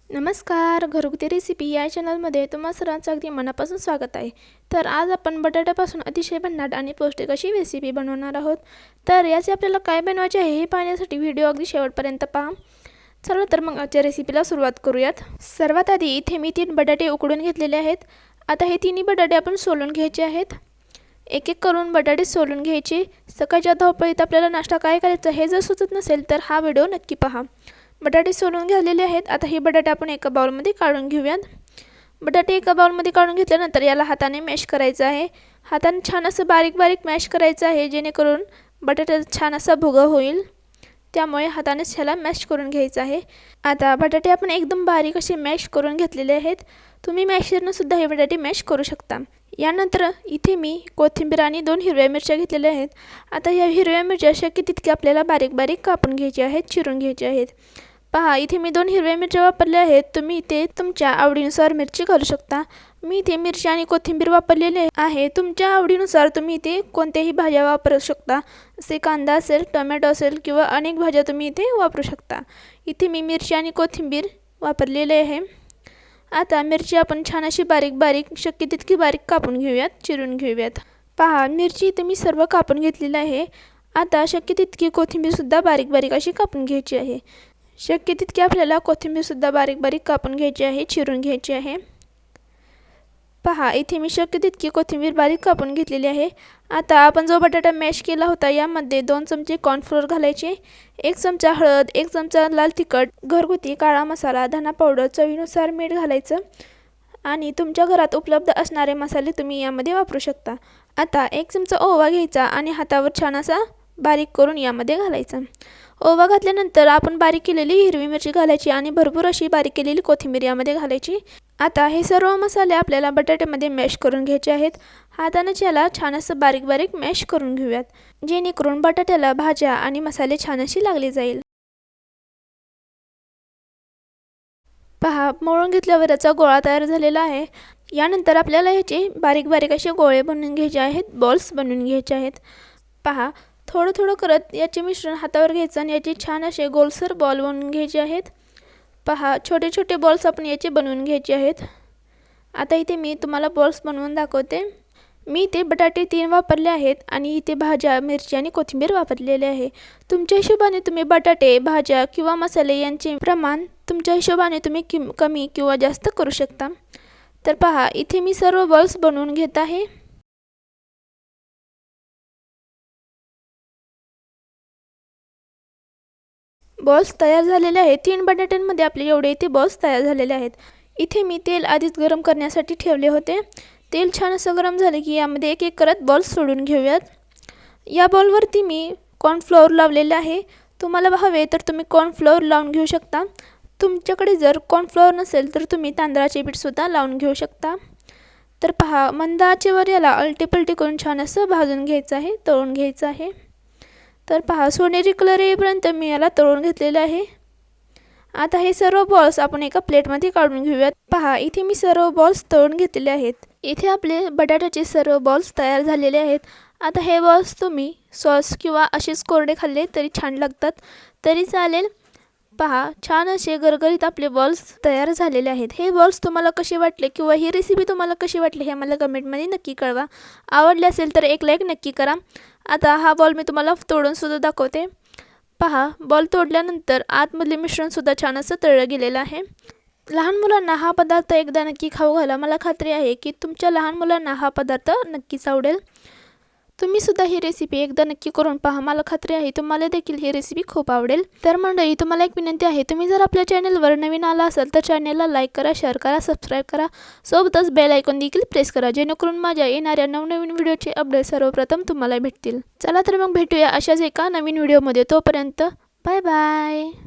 नमस्कार, घरगुती रेसिपी या चॅनलमध्ये तुम्हा सर्वांचं अगदी मनापासून स्वागत आहे. तर आज आपण बटाट्यापासून अतिशय भन्नाट आणि पौष्टिक अशी रेसिपी बनवणार आहोत. तर याचे आपल्याला काय बनवायचे आहे हे पाहण्यासाठी व्हिडिओ अगदी शेवटपर्यंत पहा. चला तर मग आजच्या रेसिपीला सुरुवात करूयात. सर्वात आधी इथे मी 3 बटाटे उकडून घेतलेले आहेत. आता हे तिन्ही बटाटे आपण सोलून घ्यायचे आहेत. एक एक करून बटाटे सोलून घ्यायचे. सकाळच्या धावपळीत आपल्याला नाश्ता काय करायचा हे जर सुचत नसेल तर हा व्हिडिओ नक्की पहा. बटाटे सोलून घेतलेले आहेत. आता हे बटाटे आपण एका बाउलमध्ये काढून घेऊयात. बटाटे एका बाउलमध्ये काढून घेतल्यानंतर याला हाताने मॅश करायचं आहे. हाताने छान असं बारीक बारीक मॅश करायचं आहे, जेणेकरून बटाट्याचा छान असा भुगा होईल. त्यामुळे हातानेच ह्याला मॅश करून घ्यायचं आहे. आता बटाटे आपण एकदम बारीक असे मॅश करून घेतलेले आहेत. तुम्ही मॅशरनं सुद्धा हे बटाटे मॅश करू शकता. यानंतर इथे मी कोथिंबीर आणि 2 हिरव्या मिरच्या घेतलेल्या आहेत. आता ह्या हिरव्या मिरच्या शक्य तितक्या आपल्याला बारीक बारीक कापून घ्यायच्या आहेत, चिरून घ्यायच्या आहेत. पहा, इथे मी 2 हिरव्या मिरच्या वापरल्या आहेत. तुम्ही इथे तुमच्या आवडीनुसार मिरची घालू शकता. मी इथे मिरची आणि कोथिंबीर वापरलेले आहे. तुमच्या आवडीनुसार तुम्ही इथे कोणत्याही भाज्या वापरू शकता. जसे कांदा असेल, टोमॅटो असेल किंवा अनेक भाज्या तुम्ही इथे वापरू शकता. इथे मी मिरची आणि कोथिंबीर वापरलेले आहे. आता मिरची आपण छान अशी बारीक बारीक शक्य तितकी बारीक कापून घेऊयात, चिरून घेऊयात. पहा, मिरची इथे मी सर्व कापून घेतलेली आहे. आता शक्य तितकी कोथिंबीरसुद्धा बारीक बारीक अशी कापून घ्यायची आहे. शक्य तितकी आपल्याला कोथिंबीरसुद्धा बारीक बारीक कापून घ्यायची आहे, चिरून घ्यायची आहे. पहा, इथे मी शक्य तितकी कोथिंबीर बारीक कापून घेतलेली आहे. आता आपण जो बटाटा मॅश केला होता यामध्ये 2 चमचे कॉर्नफ्लोअर घालायचे, 1 चमचा हळद, 1 चमचा लाल तिखट, घरगुती काळा मसाला, धना पावडर, चवीनुसार मीठ घालायचं आणि तुमच्या घरात उपलब्ध असणारे मसाले तुम्ही यामध्ये वापरू शकता. आता 1 चमचा ओवा घ्यायचा आणि हातावर छान असा बारीक करून यामध्ये घालायचा. ओवा घातल्यानंतर आपण बारीक केलेली हिरवी मिरची घालायची आणि भरपूर अशी बारीक केलेली कोथिंबीर यामध्ये घालायची. आता हे सर्व मसाले आपल्याला बटाट्यामध्ये मॅश करून घ्यायचे आहेत. हातानेच याला छान असं बारीक बारीक मॅश करून घेऊयात, जेणेकरून बटाट्याला भाज्या आणि मसाले छान अशी लागले जाईल. पहा, मळून घेतल्यावर याचा गोळा तयार झालेला आहे. यानंतर आपल्याला ह्याचे बारीक बारीक असे गोळे बनवून घ्यायचे आहेत, बॉल्स बनवून घ्यायचे आहेत. पहा, थोडं थोडं करत याचे मिश्रण हातावर घ्यायचं आणि याचे छान असे गोलसर बॉल बनवून घ्यायचे आहेत. पहा, छोटे छोटे बॉल्स आपण याचे बनवून घ्यायचे आहेत. आता इथे मी तुम्हाला बॉल्स बनवून दाखवते. मी इथे बटाटे 3 वापरले आहेत आणि इथे भाज्या, मिरची आणि कोथिंबीर वापरलेले आहे. तुमच्या हिशोबाने तुम्ही बटाटे, भाज्या किंवा मसाले यांचे प्रमाण तुमच्या हिशोबाने तुम्ही कमी किंवा जास्त करू शकता. तर पहा, इथे मी सर्व बॉल्स बनवून घेत आहे. बॉल्स तयार झालेले आहेत. 3 बटाट्यांमध्ये आपले एवढे इथे बॉल्स तयार झालेले आहेत. इथे मी तेल आधीच गरम करण्यासाठी ठेवले होते. तेल छान असं गरम झाले की यामध्ये एक एक करत बॉल्स सोडून घेऊयात. या बॉलवरती मी कॉर्नफ्लोअर लावलेले आहे. तुम्हाला हवे तर तुम्ही कॉर्नफ्लोअर लावून घेऊ शकता. तुमच्याकडे जर कॉर्नफ्लोअर नसेल तर तुम्ही तांदळाचे पीठसुद्धा लावून घेऊ शकता. तर पहा, मंद आचेवर याला अलटीपलटी करून छान असं भाजून घ्यायचं आहे, तळून घ्यायचं आहे. तर पहा, सोनेरी कलर येईपर्यंत मी याला तळून घेतलेलं आहे. आता हे सर्व बॉल्स आपण एका प्लेटमध्ये काढून घेऊयात. पहा, इथे मी सर्व बॉल्स तळून घेतलेले आहेत. इथे आपले बटाट्याचे सर्व बॉल्स तयार झालेले आहेत. आता हे बॉल्स तुम्ही सॉस किंवा असेच कोरडे खाल्ले तरी छान लागतात, तरी चालेल. पहा, छान असे गरगरीत आपले बॉल्स तयार झालेले आहेत. हे बॉल्स तुम्हाला कसे वाटले किंवा ही रेसिपी तुम्हाला कशी वाटली हे मला कमेंटमध्ये नक्की कळवा. आवडले असेल तर एक लाईक नक्की करा. आता हा बॉल मी तुम्हाला तोडूनसुद्धा दाखवते. पहा, बॉल तोडल्यानंतर आतमधले मिश्रणसुद्धा छान असं तळलं गेलेलं आहे. लहान मुलांना हा पदार्थ एकदा नक्की खाऊ घाला. मला खात्री आहे की तुमच्या लहान मुलांना हा पदार्थ नक्कीच आवडेल. तुम्हीसुद्धा ही रेसिपी एकदा नक्की करून पहा. मला खात्री आहे तुम्हाला देखील ही रेसिपी खूप आवडेल. तर मंडळी, तुम्हाला एक विनंती आहे, तुम्ही जर आपल्या चॅनलवर नवीन आला असाल तर चॅनलला लाईक करा, शेअर करा, सबस्क्राईब करा. सोबतच बेल आयकॉन देखील प्रेस करा, जेणेकरून माझ्या येणाऱ्या नवनवीन व्हिडिओचे अपडेट सर्वप्रथम तुम्हाला भेटतील. चला तर मग भेटूया अशाच एका नवीन व्हिडिओमध्ये. तोपर्यंत बाय बाय.